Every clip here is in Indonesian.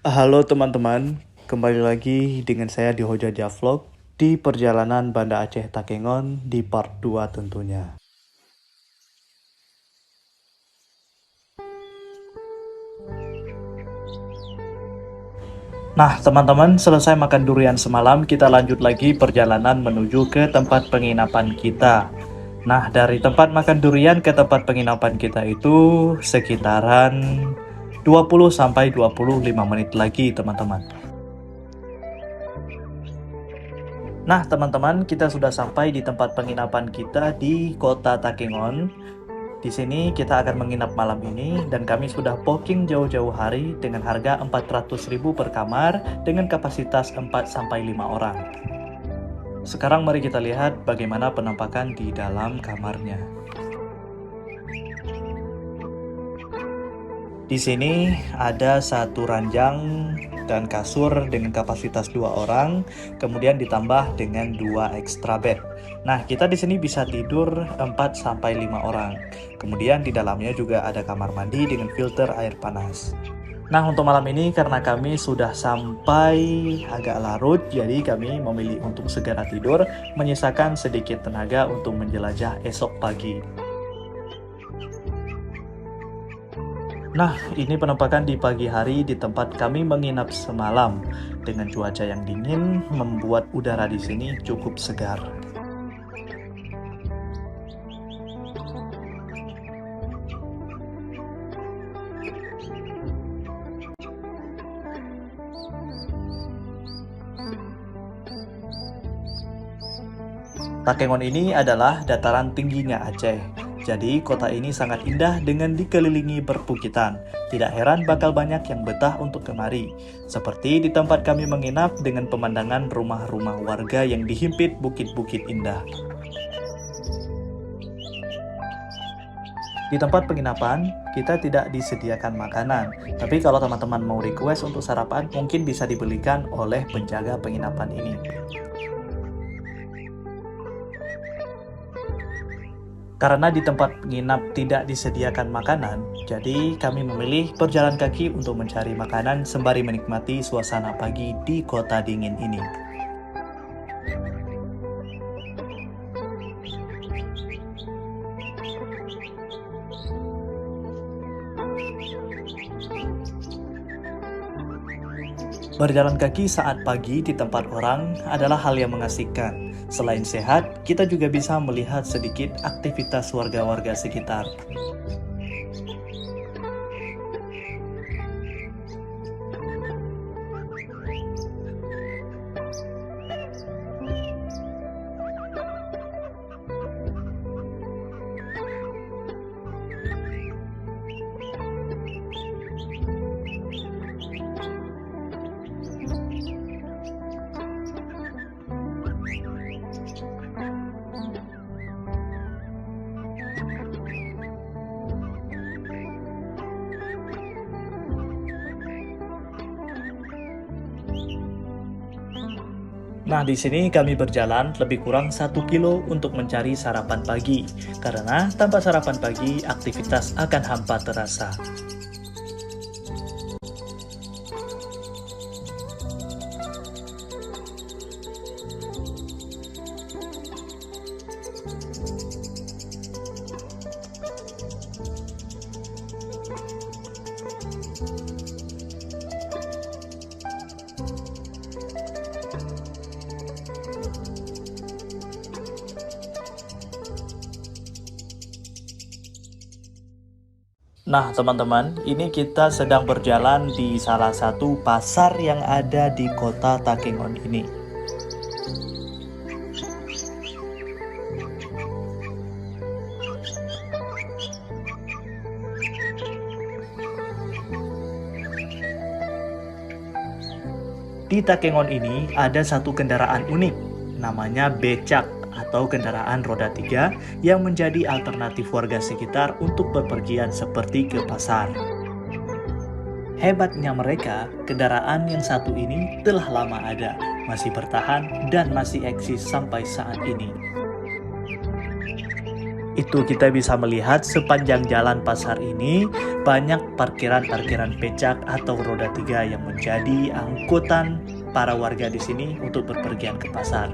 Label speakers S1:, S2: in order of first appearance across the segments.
S1: Halo teman-teman, kembali lagi dengan saya di Hojaja Vlog di perjalanan Banda Aceh Takengon di part 2 tentunya. Nah teman-teman, selesai makan durian semalam, kita lanjut lagi perjalanan menuju ke tempat penginapan kita. Nah, dari tempat makan durian ke tempat penginapan kita itu sekitaran 20-25 menit lagi teman-teman. Nah teman-teman, kita sudah sampai di tempat penginapan kita di kota Takengon. Di sini kita akan menginap malam ini dan kami sudah booking jauh-jauh hari dengan harga 400.000 per kamar dengan kapasitas 4-5 orang. Sekarang mari kita lihat bagaimana penampakan di dalam kamarnya. Di sini ada satu ranjang dan kasur dengan kapasitas 2 orang, kemudian ditambah dengan 2 extra bed. Nah, kita di sini bisa tidur 4-5 orang. Kemudian di dalamnya juga ada kamar mandi dengan filter air panas. Nah, untuk malam ini karena kami sudah sampai agak larut, jadi kami memilih untuk segera tidur, menyisakan sedikit tenaga untuk menjelajah esok pagi. Nah, ini penampakan di pagi hari di tempat kami menginap semalam. Dengan cuaca yang dingin, membuat udara di sini cukup segar. Takengon ini adalah dataran tingginya Aceh. Jadi kota ini sangat indah dengan dikelilingi perbukitan. Tidak heran bakal banyak yang betah untuk kemari. Seperti di tempat kami menginap dengan pemandangan rumah-rumah warga yang dihimpit bukit-bukit indah. Di tempat penginapan, kita tidak disediakan makanan. Tapi kalau teman-teman mau request untuk sarapan, mungkin bisa dibelikan oleh penjaga penginapan ini. Karena di tempat menginap tidak disediakan makanan, jadi kami memilih berjalan kaki untuk mencari makanan sembari menikmati suasana pagi di kota dingin ini. Berjalan kaki saat pagi di tempat orang adalah hal yang mengasihkan. Selain sehat, kita juga bisa melihat sedikit aktivitas warga-warga sekitar. Nah, di sini kami berjalan lebih kurang 1 kilo untuk mencari sarapan pagi. Karena tanpa sarapan pagi, aktivitas akan hampa terasa. Nah teman-teman, ini kita sedang berjalan di salah satu pasar yang ada di kota Takengon ini. Di Takengon ini ada satu kendaraan unik, namanya becak atau kendaraan roda 3 yang menjadi alternatif warga sekitar untuk bepergian seperti ke pasar. Hebatnya mereka, kendaraan yang satu ini telah lama ada, masih bertahan dan masih eksis sampai saat ini. Itu kita bisa melihat sepanjang jalan pasar ini banyak parkiran-parkiran becak atau roda 3 yang menjadi angkutan para warga di sini untuk berpergian ke pasar.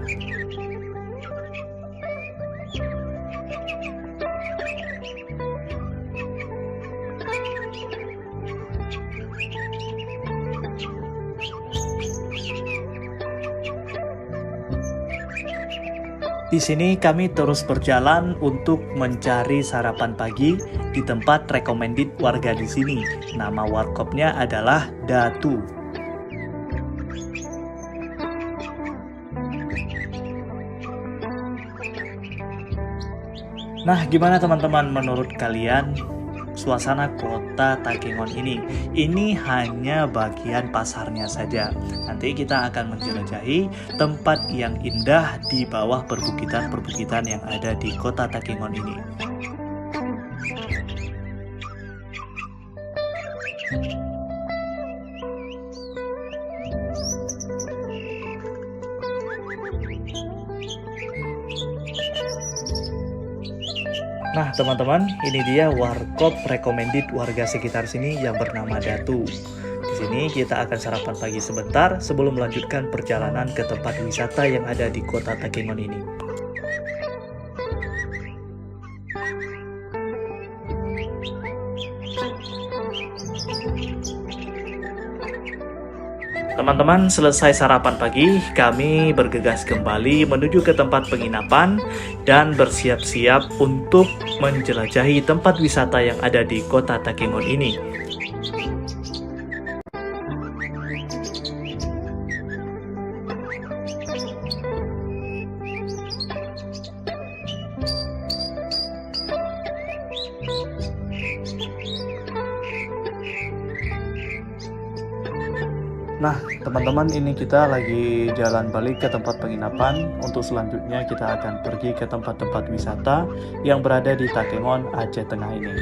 S1: Di sini kami terus berjalan untuk mencari sarapan pagi di tempat recommended warga di sini. Nama warkopnya adalah Datu. Nah, gimana teman-teman menurut kalian suasana kota Takengon ini? Ini hanya bagian pasarnya saja. Nanti kita akan menjelajahi tempat yang indah di bawah perbukitan-perbukitan yang ada di kota Takengon ini. Nah teman-teman, ini dia warkop recommended warga sekitar sini yang bernama Datu. Di sini kita akan sarapan pagi sebentar sebelum melanjutkan perjalanan ke tempat wisata yang ada di kota Takengon ini. Teman-teman, selesai sarapan pagi, kami bergegas kembali menuju ke tempat penginapan dan bersiap-siap untuk menjelajahi tempat wisata yang ada di kota Takengon ini. Nah, teman-teman, ini kita lagi jalan balik ke tempat penginapan. Untuk selanjutnya kita akan pergi ke tempat-tempat wisata yang berada di Takengon, Aceh Tengah ini.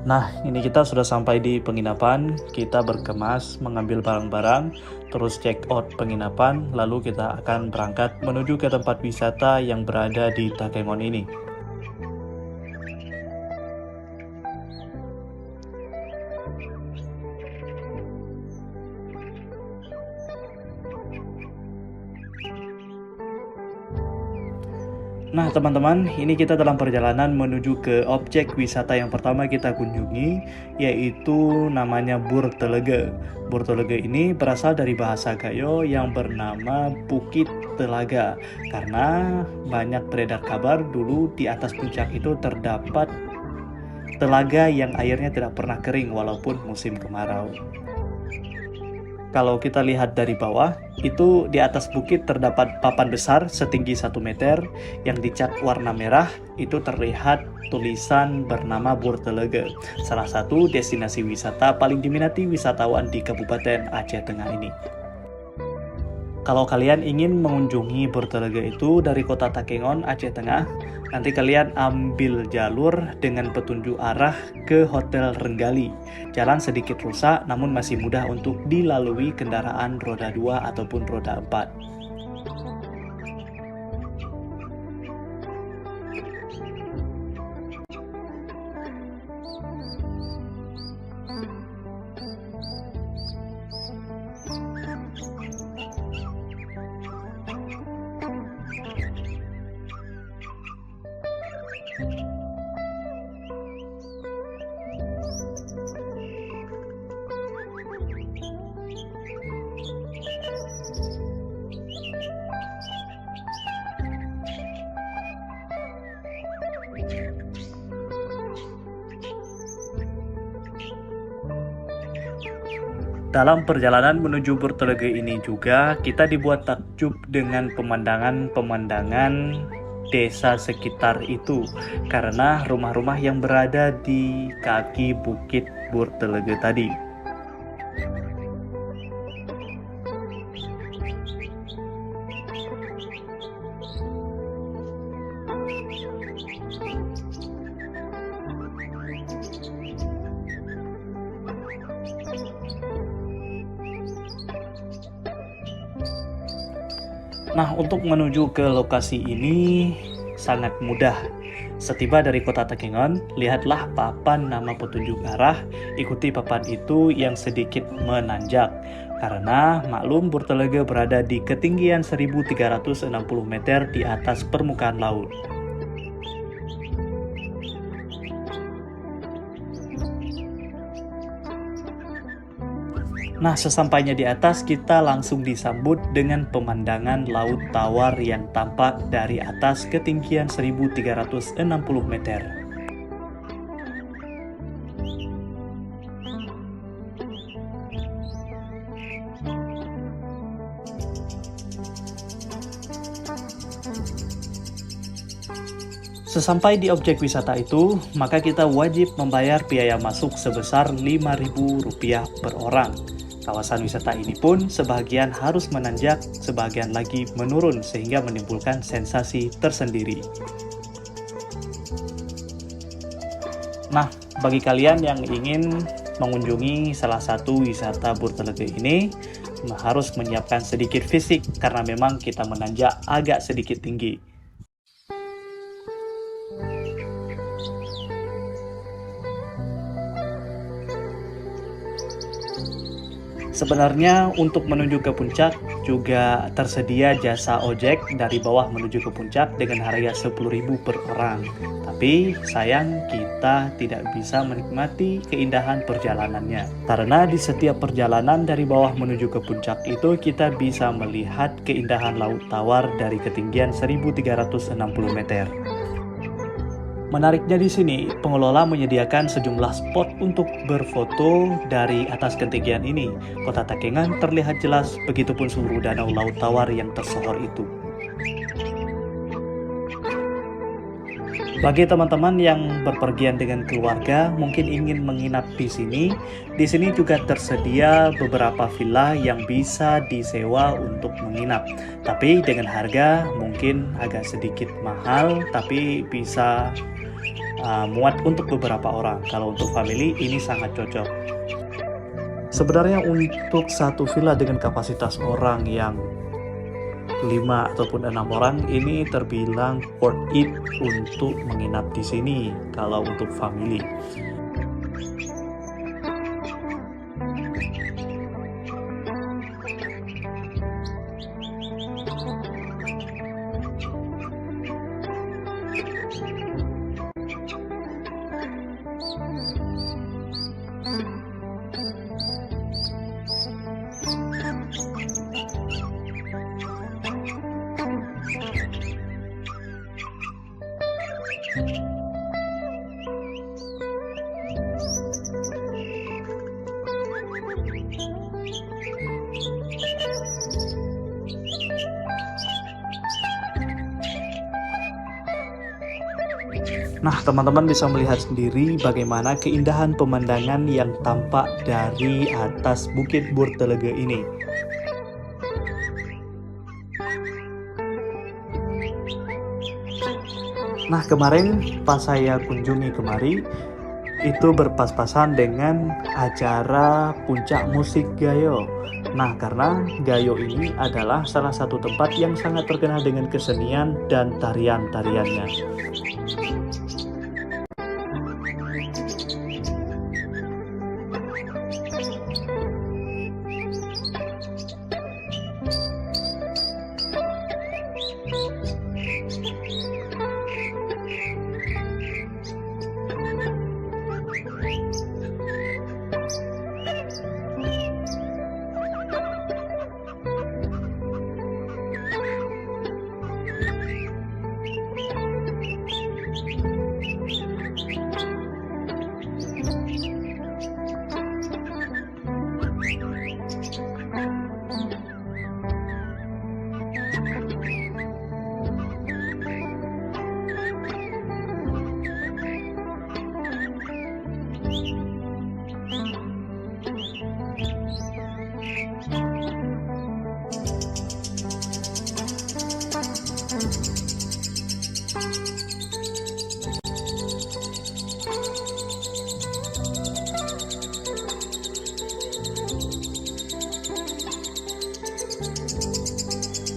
S1: Nah, ini kita sudah sampai di penginapan. Kita berkemas, mengambil barang-barang, terus check out penginapan, lalu kita akan berangkat menuju ke tempat wisata yang berada di Takengon ini. Nah teman-teman, ini kita dalam perjalanan menuju ke objek wisata yang pertama kita kunjungi, yaitu namanya Bur Telega. Bur Telega ini berasal dari bahasa Gayo yang bernama Bukit Telaga, karena banyak beredar kabar dulu di atas puncak itu terdapat telaga yang airnya tidak pernah kering walaupun musim kemarau. Kalau kita lihat dari bawah, itu di atas bukit terdapat papan besar setinggi 1 meter yang dicat warna merah. Itu terlihat tulisan bernama Bur Telega, salah satu destinasi wisata paling diminati wisatawan di Kabupaten Aceh Tengah ini. Kalau kalian ingin mengunjungi Bur Telega itu dari kota Takengon, Aceh Tengah, nanti kalian ambil jalur dengan petunjuk arah ke Hotel Renggali. Jalan sedikit rusak namun masih mudah untuk dilalui kendaraan roda 2 ataupun roda 4. Dalam perjalanan menuju Burtelege ini juga kita dibuat takjub dengan pemandangan-pemandangan desa sekitar itu karena rumah-rumah yang berada di kaki bukit Burtelege tadi. Nah, untuk menuju ke lokasi ini sangat mudah. Setiba dari kota Takengon, lihatlah papan nama petunjuk arah, ikuti papan itu yang sedikit menanjak. Karena maklum Burtelege berada di ketinggian 1360 meter di atas permukaan laut. Nah, sesampainya di atas, kita langsung disambut dengan pemandangan Laut Tawar yang tampak dari atas ketinggian 1360 meter. Sesampai di objek wisata itu, maka kita wajib membayar biaya masuk sebesar Rp5.000 per orang. Kawasan wisata ini pun sebagian harus menanjak, sebagian lagi menurun sehingga menimbulkan sensasi tersendiri. Nah, bagi kalian yang ingin mengunjungi salah satu wisata Burtelege ini, harus menyiapkan sedikit fisik karena memang kita menanjak agak sedikit tinggi. Sebenarnya untuk menuju ke puncak juga tersedia jasa ojek dari bawah menuju ke puncak dengan harga Rp10.000 per orang. Tapi sayang kita tidak bisa menikmati keindahan perjalanannya. Karena di setiap perjalanan dari bawah menuju ke puncak itu kita bisa melihat keindahan Laut Tawar dari ketinggian 1360 meter. Menariknya di sini, pengelola menyediakan sejumlah spot untuk berfoto dari atas ketinggian ini. Kota Takengon terlihat jelas, begitupun seluruh danau Laut Tawar yang tersohor itu. Bagi teman-teman yang berpergian dengan keluarga, mungkin ingin menginap di sini juga tersedia beberapa villa yang bisa disewa untuk menginap. Tapi dengan harga mungkin agak sedikit mahal, tapi bisa muat untuk beberapa orang. Kalau untuk family ini sangat cocok. Sebenarnya untuk satu villa dengan kapasitas orang yang 5 ataupun 6 orang ini terbilang worth it untuk menginap di sini kalau untuk family. Nah, teman-teman bisa melihat sendiri bagaimana keindahan pemandangan yang tampak dari atas Bukit Burtelege ini. Nah, kemarin pas saya kunjungi kemari, itu berpas-pasan dengan acara puncak musik Gayo. Nah, karena Gayo ini adalah salah satu tempat yang sangat terkenal dengan kesenian dan tarian-tariannya.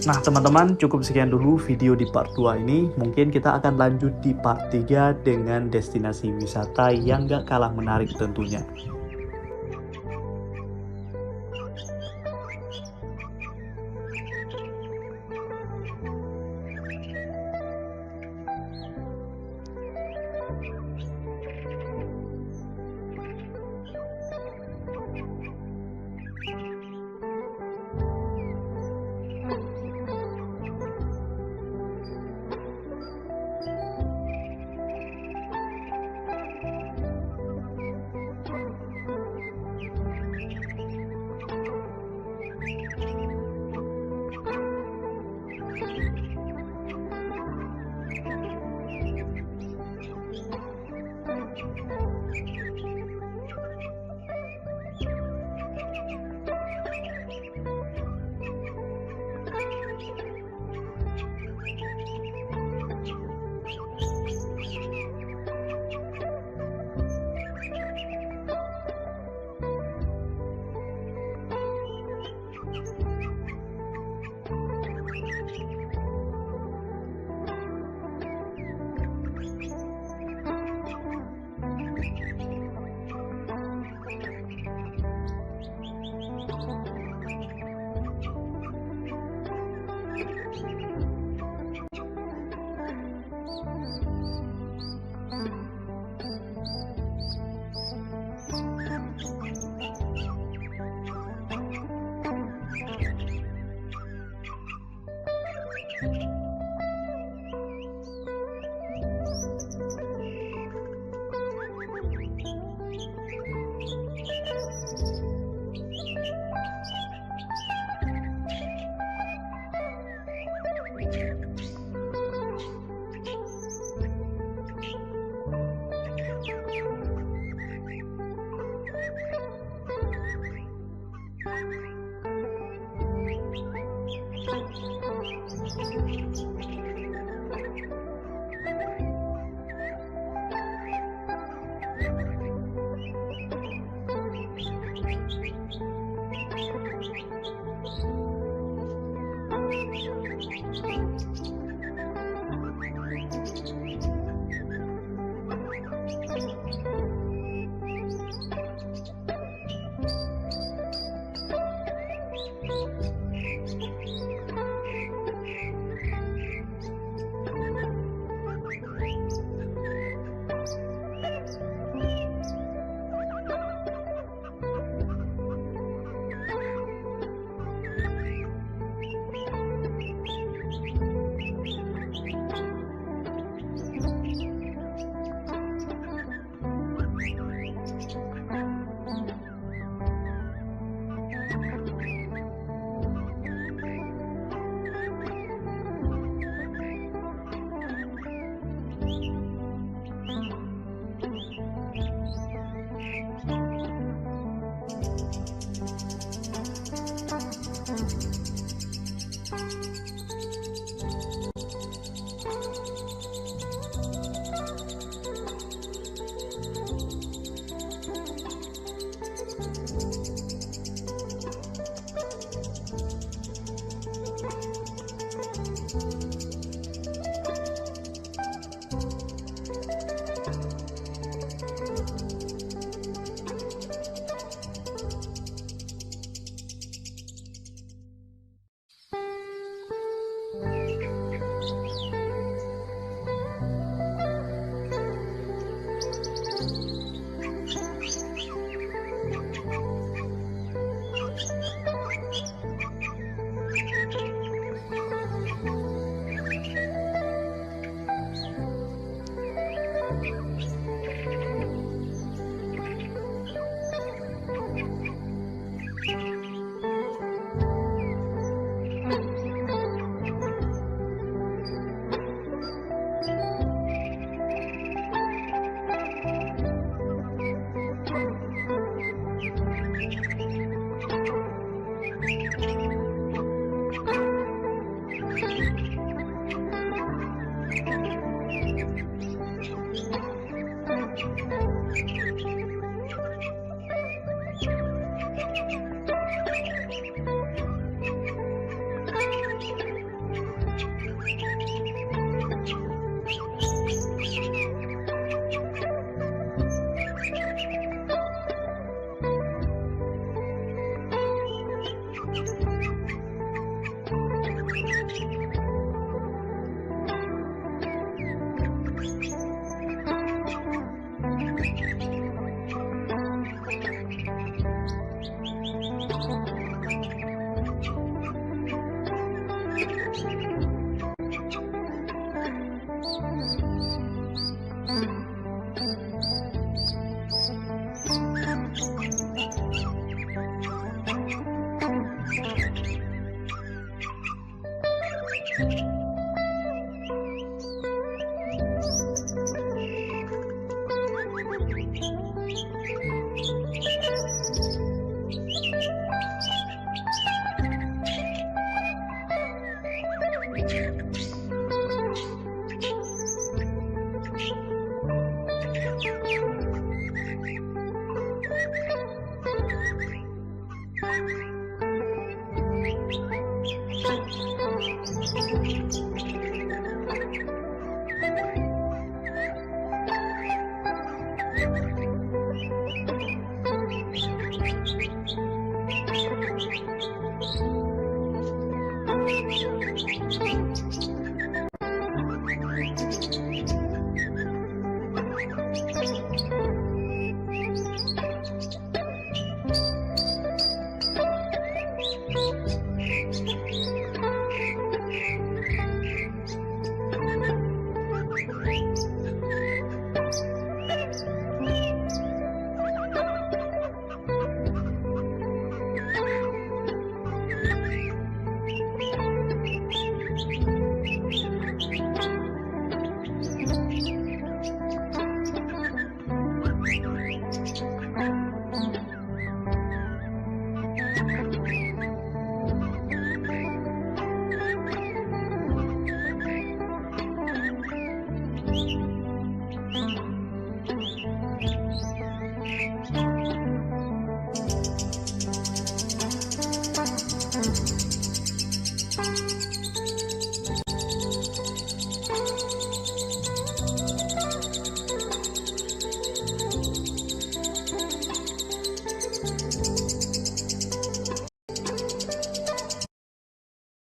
S1: Nah teman-teman, cukup sekian dulu video di part 2 ini. Mungkin kita akan lanjut di part 3 dengan destinasi wisata yang gak kalah menarik tentunya.